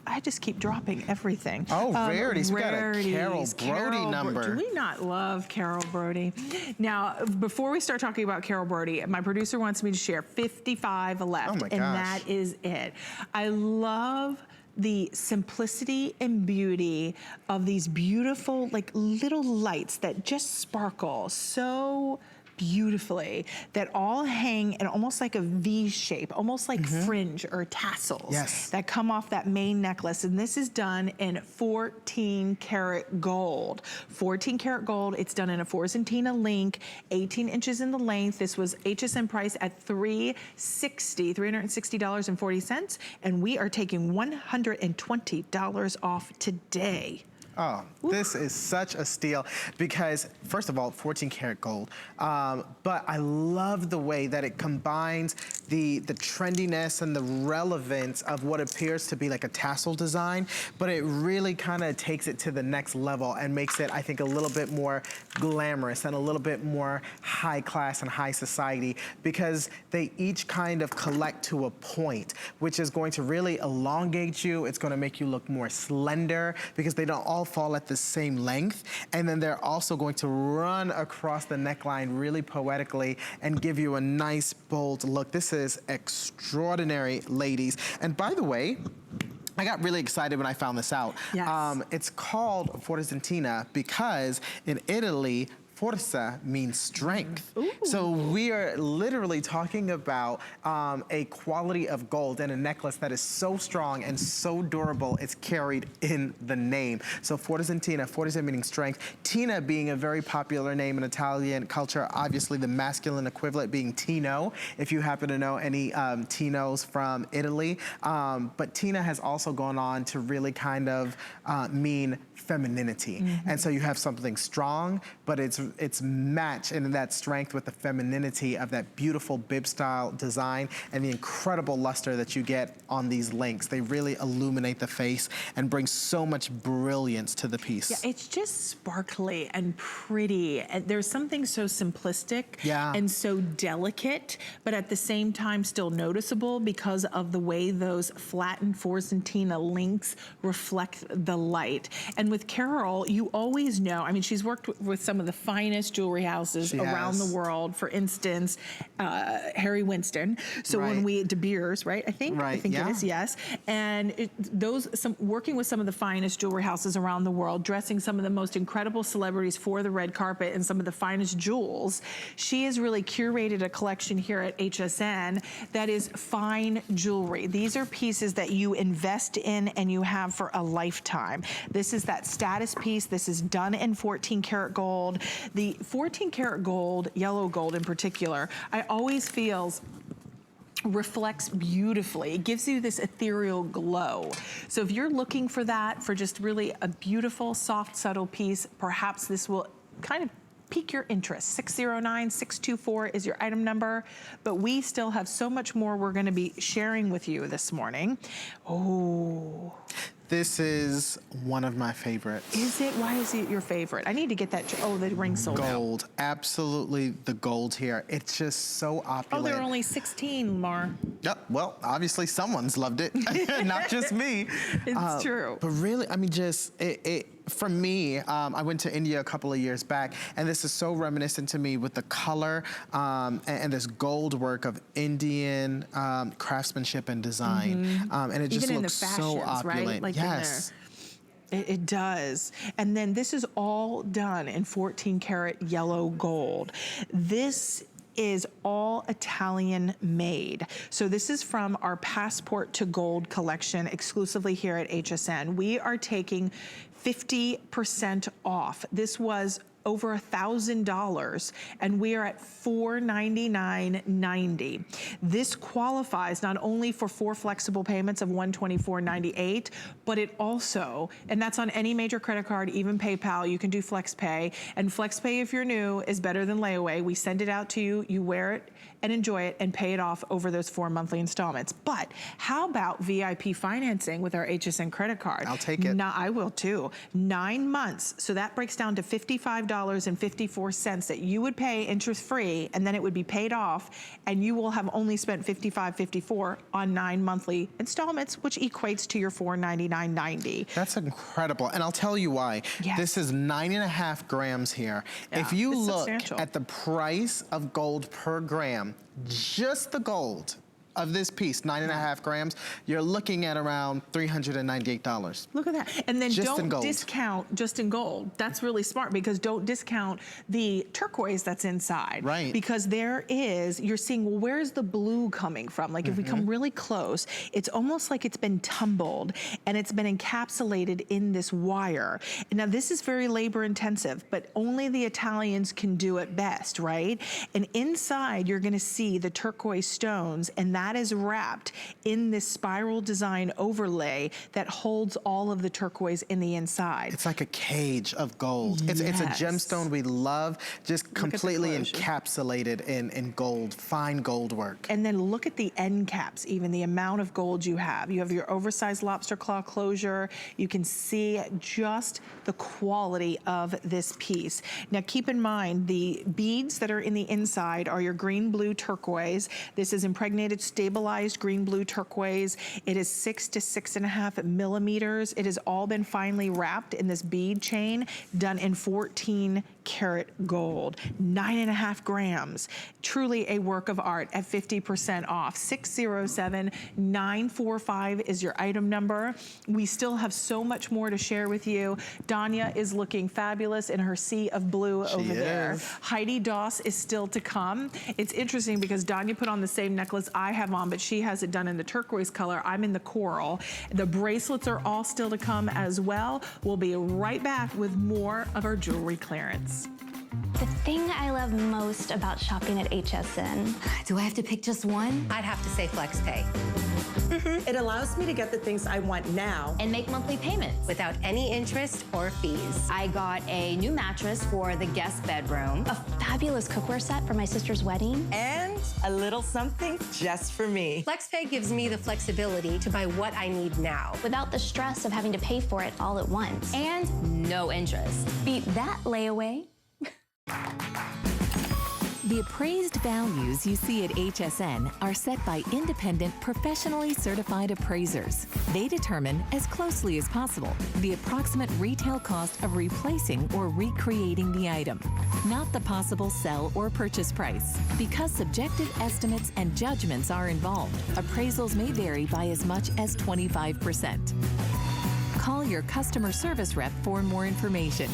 I just keep dropping everything. Oh, rarities. We got a Carol Rarities. Brody number. Do we not love Carol Brody? Now, before we start talking about Carol Brody, my producer wants me to share 55 left. Oh my gosh. And that is it. I love the simplicity and beauty of these beautiful, like little lights that just sparkle so beautifully, that all hang in almost like a V shape, almost like fringe or tassels that come off that main necklace. And this is done in 14 karat gold. 14 karat gold, it's done in a Forzentina link, 18 inches in the length. This was HSN price at $360.40, and we are taking $120 off today. Oh, this is such a steal because, first of all, 14 karat gold, but I love the way that it combines the trendiness and the relevance of what appears to be like a tassel design, but it really kind of takes it to the next level and makes it, I think, a little bit more glamorous and a little bit more high class and high society, because they each kind of collect to a point, which is going to really elongate you. It's going to make you look more slender because they don't all fall at the same length, and then they're also going to run across the neckline really poetically and give you a nice bold look. This is extraordinary, ladies. And by the way, I got really excited when I found this out. Yes. It's called Forzentina because in Italy, forza means strength. So we are literally talking about a quality of gold and a necklace that is so strong and so durable, it's carried in the name. So Forza and Tina, Forza meaning strength. Tina being a very popular name in Italian culture, obviously the masculine equivalent being Tino, if you happen to know any Tinos from Italy. But Tina has also gone on to really kind of mean femininity. And so you have something strong, but it's matched in that strength with the femininity of that beautiful bib style design and the incredible luster that you get on these links. They really illuminate the face and bring so much brilliance to the piece. Yeah, it's just sparkly and pretty. And there's something so simplistic and so delicate, but at the same time still noticeable because of the way those flattened Forza and Tina links reflect the light. And with Carol, you always know, I mean, she's worked with some of the finest jewelry houses around the world. For instance, Harry Winston. So when we, De Beers, right? I think it is, yes. And working with some of the finest jewelry houses around the world, dressing some of the most incredible celebrities for the red carpet and some of the finest jewels. She has really curated a collection here at HSN that is fine jewelry. These are pieces that you invest in and you have for a lifetime. This is that status piece. This is done in 14 karat gold. The 14 karat gold, yellow gold in particular, I always feel reflects beautifully. It gives you this ethereal glow. So if you're looking for that, for just really a beautiful, soft, subtle piece, perhaps this will kind of pique your interest. 609-624 is your item number, but we still have so much more we're gonna be sharing with you this morning. Oh. This is one of my favorites. Is it? Why is it your favorite? I need to get that. Oh, the ring sold out. Gold, absolutely the gold here. It's just so opulent. Oh, there are only 16, Mar. Yep, well, obviously someone's loved it, not just me. It's true. But really, I mean, just, for me, I went to India a couple of years back, and this is so reminiscent to me with the color and this gold work of Indian craftsmanship and design. And it just looks so opulent. Right? Like yes. It does. And then this is all done in 14 karat yellow gold. This is all Italian made. So this is from our Passport to Gold collection exclusively here at HSN. We are taking 50% off. This was over $1,000 and we are at $499.90. This qualifies not only for 4 flexible payments of $124.98, but it also, and that's on any major credit card, even PayPal, you can do FlexPay. And FlexPay, if you're new, is better than layaway. We send it out to you, you wear it and enjoy it and pay it off over those 4 monthly installments. But how about VIP financing with our HSN credit card? I'll take it. I will too. 9 months, so that breaks down to $55.54 that you would pay interest-free, and then it would be paid off, and you will have only spent $55.54 on 9 monthly installments, which equates to your $499.90. That's incredible, and I'll tell you why. Yes. This is 9.5 grams here. Yeah, if you look substantial. at the price of gold per gram, just the gold of this piece, 9.5 grams, you're looking at around $398. Look at that. And then Just in don't gold. discount just in gold. That's really smart, because don't discount the turquoise that's inside. Right. Because there is, you're seeing, well, where's the blue coming from? Like if we come really close, it's almost like it's been tumbled and it's been encapsulated in this wire. And now this is very labor intensive, but only the Italians can do it best, right? And inside you're gonna see the turquoise stones, and that is wrapped in this spiral design overlay that holds all of the turquoise in the inside. It's like a cage of gold. It's a gemstone we love, just completely encapsulated in gold, fine gold work. And then look at the end caps, even the amount of gold you have. You have your oversized lobster claw closure. You can see just the quality of this piece. Now keep in mind, the beads that are in the inside are your green, blue, turquoise. This is impregnated stabilized green, blue, turquoise. It is 6 to 6.5 millimeters. It has all been finely wrapped in this bead chain, done in 14 karat gold, 9.5 grams. Truly a work of art at 50% off. 607945 is your item number. We still have so much more to share with you. Danya is looking fabulous in her sea of blue over there. Heidi Doss is still to come. It's interesting because Danya put on the same necklace I have on, but she has it done in the turquoise color. I'm in the coral. The bracelets are all still to come as well. We'll be right back with more of our jewelry clearance. The thing I love most about shopping at HSN. Do I have to pick just one? I'd have to say FlexPay. It allows me to get the things I want now And make monthly payments without any interest or fees. I got a new mattress for the guest bedroom, a fabulous cookware set for my sister's wedding, and a little something just for me. FlexPay gives me the flexibility to buy what I need now. without the stress of having to pay for it all at once. And no interest. Beat that layaway. The appraised values you see at HSN are set by independent, professionally certified appraisers. They determine, as closely as possible, the approximate retail cost of replacing or recreating the item, not the possible sell or purchase price. Because subjective estimates and judgments are involved, appraisals may vary by as much as 25%. Call your customer service rep for more information.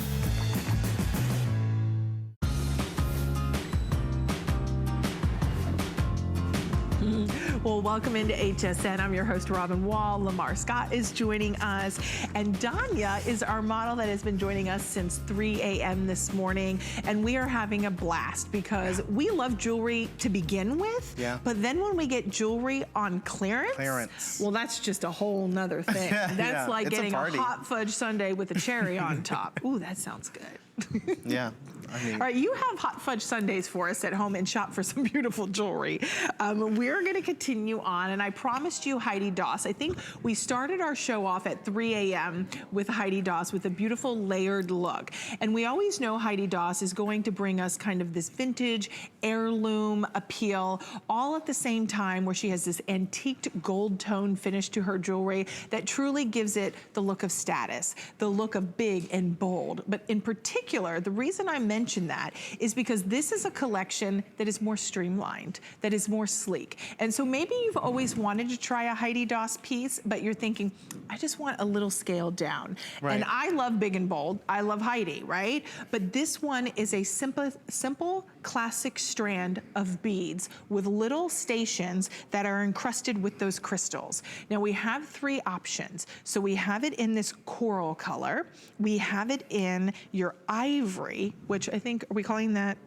Well, welcome into HSN. I'm your host, Robin Wall. Lamar Scott is joining us. And Danya is our model that has been joining us since 3 a.m. this morning. And we are having a blast because we love jewelry to begin with. Yeah. But then when we get jewelry on clearance. Well, that's just a whole nother thing. That's like getting a hot fudge sundae with a cherry on top. Ooh, that sounds good. Yeah. I mean, all right, you have hot fudge sundaes for us at home and shop for some beautiful jewelry. We're gonna continue on, and I promised you Heidi Doss. I think we started our show off at 3 a.m. with Heidi Doss with a beautiful layered look. And we always know Heidi Doss is going to bring us kind of this vintage heirloom appeal, all at the same time where she has this antiqued gold tone finish to her jewelry that truly gives it the look of status, the look of big and bold. But in particular, the reason I mention that is because this is a collection that is more streamlined, that is more sleek. And so maybe you've always wanted to try a Heidi Doss piece, but you're thinking, I just want a little scale down. Right. And I love big and bold. I love Heidi, right? But this one is a simple classic strand of beads with little stations that are encrusted with those crystals. Now we have 3 options. So we have it in this coral color. We have it in your ivory, which I think, are we calling that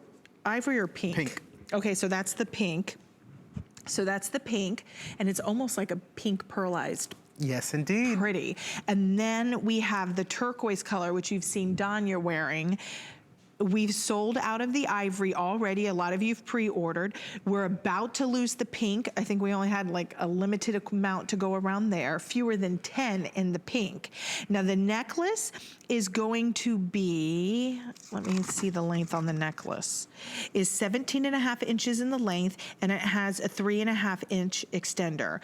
ivory or pink? Pink. Okay, so that's the pink. So that's the pink, and it's almost like a pink pearlized. yes, indeed. Pretty. And then we have the turquoise color, which you've seen Danya wearing. We've sold out of the ivory already. A lot of you've pre-ordered. We're about to lose the pink. I think we only had like a limited amount to go around there, fewer than 10 in the pink. Now the necklace is going to be, let me see the length on the necklace, is 17.5 inches in the length, and it has a 3.5 inch extender.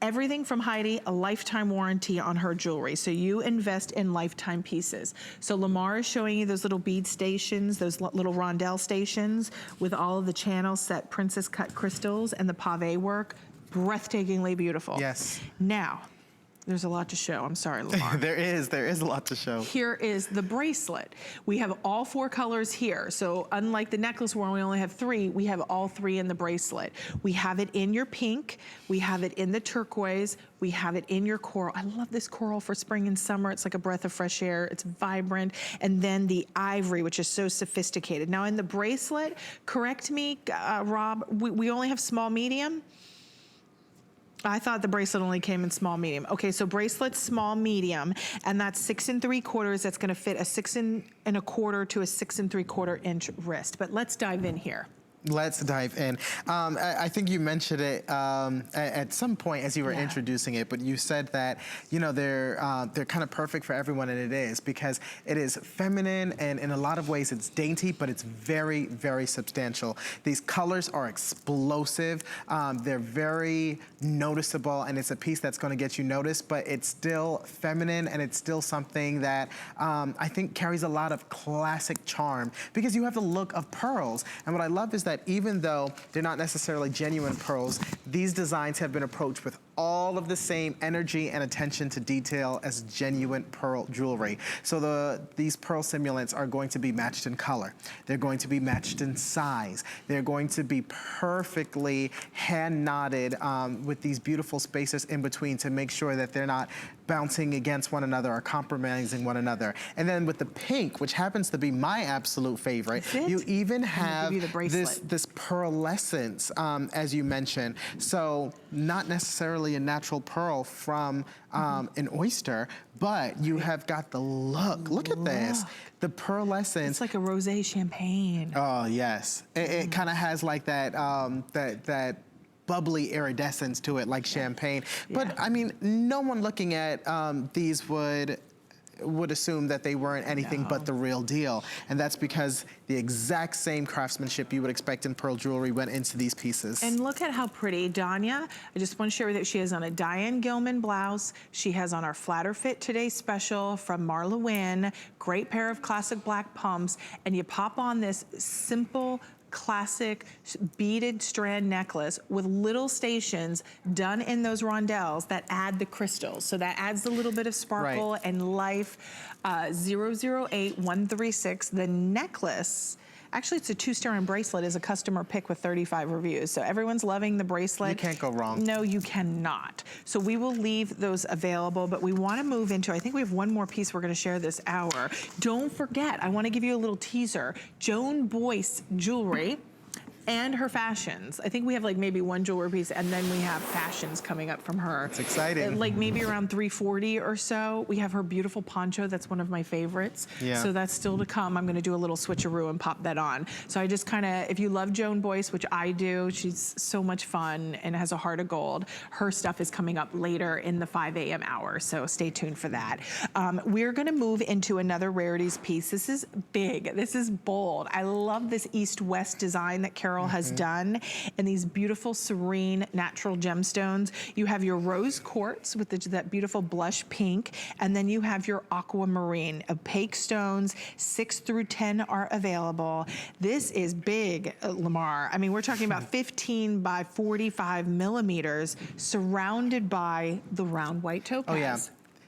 Everything from Heidi, a lifetime warranty on her jewelry. So you invest in lifetime pieces. So Lamar is showing you those little bead stations, those little rondelle stations with all of the channel set princess cut crystals and the pave work. Breathtakingly beautiful. Yes. Now, there's a lot to show. I'm sorry, Lamar. There is a lot to show. Here is the bracelet. We have all 4 colors here. So unlike the necklace where we only have 3, we have all 3 in the bracelet. We have it in your pink, we have it in the turquoise, we have it in your coral. I love this coral for spring and summer. It's like a breath of fresh air. It's vibrant. And then the ivory, which is so sophisticated. Now in the bracelet, correct me, Rob, we only have small, medium? I thought the bracelet only came in small, medium. Okay, so bracelet, small, medium, and that's 6 3/4. That's gonna fit a 6 1/4 to a 6 3/4 inch wrist. But let's dive in here. Let's dive in. I think you mentioned it at some point as you were introducing it, but you said that, you know, they're kind of perfect for everyone, and it is, because it is feminine, and in a lot of ways it's dainty, but it's very, very substantial. These colors are explosive. They're very noticeable, and it's a piece that's going to get you noticed, but it's still feminine, and it's still something that I think carries a lot of classic charm, because you have the look of pearls. And what I love is that even though they're not necessarily genuine pearls, these designs have been approached with all of the same energy and attention to detail as genuine pearl jewelry. So these pearl simulants are going to be matched in color. They're going to be matched in size. They're going to be perfectly hand knotted with these beautiful spaces in between to make sure that they're not bouncing against one another or compromising one another. And then with the pink, which happens to be my absolute favorite, you even have this pearlescence, as you mentioned. So not necessarily a natural pearl from an oyster, but you have got the look. Look at this. The pearlescence. It's like a rosé champagne. Oh, yes. It kind of has like that, that bubbly iridescence to it, like champagne. But I mean, no one looking at these would assume that they weren't anything but the real deal. And that's because the exact same craftsmanship you would expect in pearl jewelry went into these pieces. And look at how pretty. Danya, I just want to share with you, she has on a Diane Gilman blouse. She has on our Flatter Fit Today special from Marla Wynn. Great pair of classic black pumps. And you pop on this simple, classic beaded strand necklace with little stations done in those rondelles that add the crystals. So that adds a little bit of sparkle and life. 008136, the necklace, actually it's a 2-strand bracelet, is a customer pick with 35 reviews. So everyone's loving the bracelet. You can't go wrong. No, you cannot. So we will leave those available, but we want to move into, I think we have one more piece we're going to share this hour. Don't forget, I want to give you a little teaser. Joan Boyce Jewelry and her fashions. I think we have like maybe one jewelry piece, and then we have fashions coming up from her. It's exciting. Like maybe around 340 or so. We have her beautiful poncho. That's one of my favorites. Yeah. So that's still to come. I'm gonna do a little switcheroo and pop that on. So I just kinda, if you love Joan Boyce, which I do, she's so much fun and has a heart of gold. Her stuff is coming up later in the 5 a.m. hour, so stay tuned for that. We're gonna move into another rarities piece. This is big, this is bold. I love this east-west design that Carol has done, and these beautiful, serene, natural gemstones. You have your rose quartz with that beautiful blush pink, and then you have your aquamarine. Opaque stones, 6 through 10 are available. This is big, Lamar. I mean, we're talking about 15 by 45 millimeters, surrounded by the round white topaz. Oh, yeah.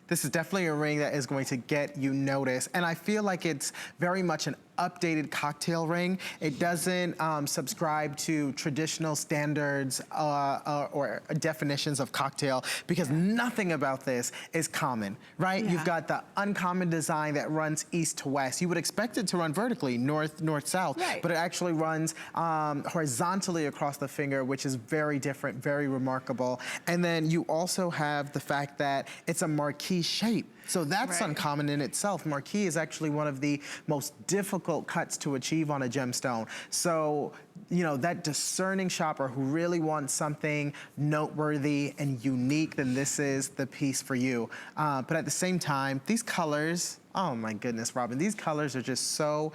This is definitely a ring that is going to get you noticed. And I feel like it's very much an updated cocktail ring. It doesn't subscribe to traditional standards or definitions of cocktail, because nothing about this is common, right? You've got the uncommon design that runs east to west. You would expect it to run vertically, north, south, but it actually runs horizontally across the finger, which is very different, very remarkable. And then you also have the fact that it's a marquee shape. So that's uncommon in itself. Marquee is actually one of the most difficult cuts to achieve on a gemstone. So, you know, that discerning shopper who really wants something noteworthy and unique, then this is the piece for you. But at the same time, these colors, oh my goodness, Robin, these colors are just so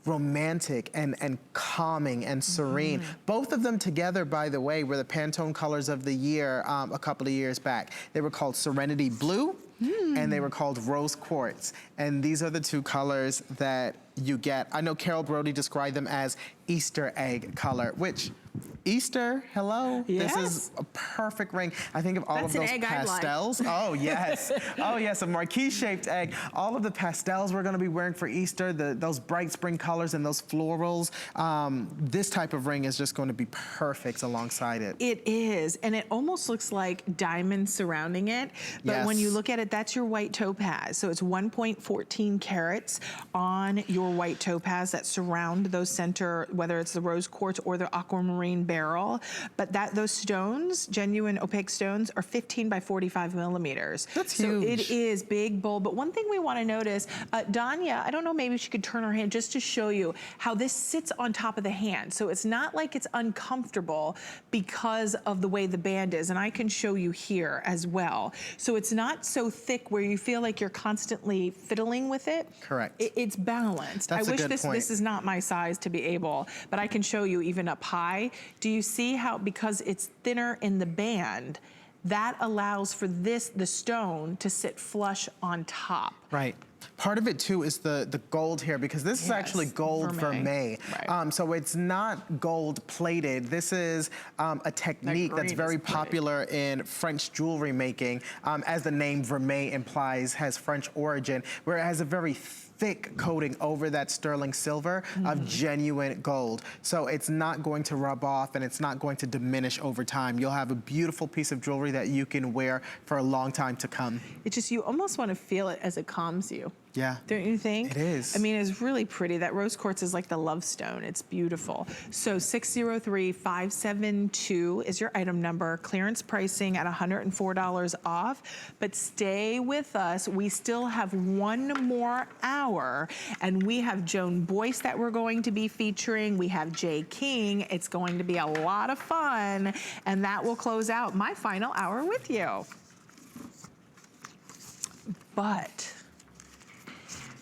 romantic and calming and serene. Both of them together, by the way, were the Pantone colors of the year a couple of years back. They were called Serenity Blue and they were called Rose Quartz. And these are the two colors that you get. I know Carol Brody described them as Easter egg color, which Easter, hello. Yes. This is a perfect ring. I think of all of those pastels. Oh yes, oh yes, a marquee shaped egg. All of the pastels we're gonna be wearing for Easter, those bright spring colors and those florals. This type of ring is just going to be perfect alongside it. It is, and it almost looks like diamonds surrounding it. But when you look at it, that's your white topaz. So it's 1.14 carats on your white topaz that surround those center, whether it's the rose quartz or the aquamarine barrel, but those stones, genuine opaque stones, are 15 by 45 millimeters. That's so huge. It is big, bold, but one thing we want to notice, Danya, I don't know, maybe she could turn her hand just to show you how this sits on top of the hand. So it's not like it's uncomfortable because of the way the band is, and I can show you here as well. So it's not so thick where you feel like you're constantly fiddling with it. Correct. It's balanced. That's I a wish good this point. is not my size to be able, but I can show you even up high. Do you see how, because it's thinner in the band, that allows for the stone to sit flush on top. Right. Part of it too is the gold here, because this is actually gold vermeil. Right. So it's not gold plated. This is a technique that's very popular in French jewelry making, as the name vermeil implies, has French origin, where it has a very thick coating over that sterling silver of genuine gold. So it's not going to rub off and it's not going to diminish over time. You'll have a beautiful piece of jewelry that you can wear for a long time to come. It's just, you almost want to feel it as it calms you. Yeah. Don't you think? It is. I mean, it's really pretty. That rose quartz is like the love stone. It's beautiful. So 603572 is your item number. Clearance pricing at $104 off. But stay with us. We still have one more hour. And we have Joan Boyce that we're going to be featuring. We have Jay King. It's going to be a lot of fun. And that will close out my final hour with you. But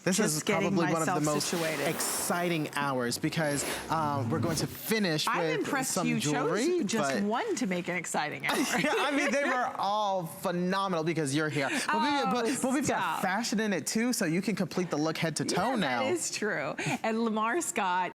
this is probably one of the most situated. exciting hours, because we're going to finish I'm with impressed some you jewelry. chose just one to make an exciting hour. Yeah, I mean, they were all phenomenal because you're here. But we've got fashion in it too, so you can complete the look head to toe now. That is true. And Lamar Scott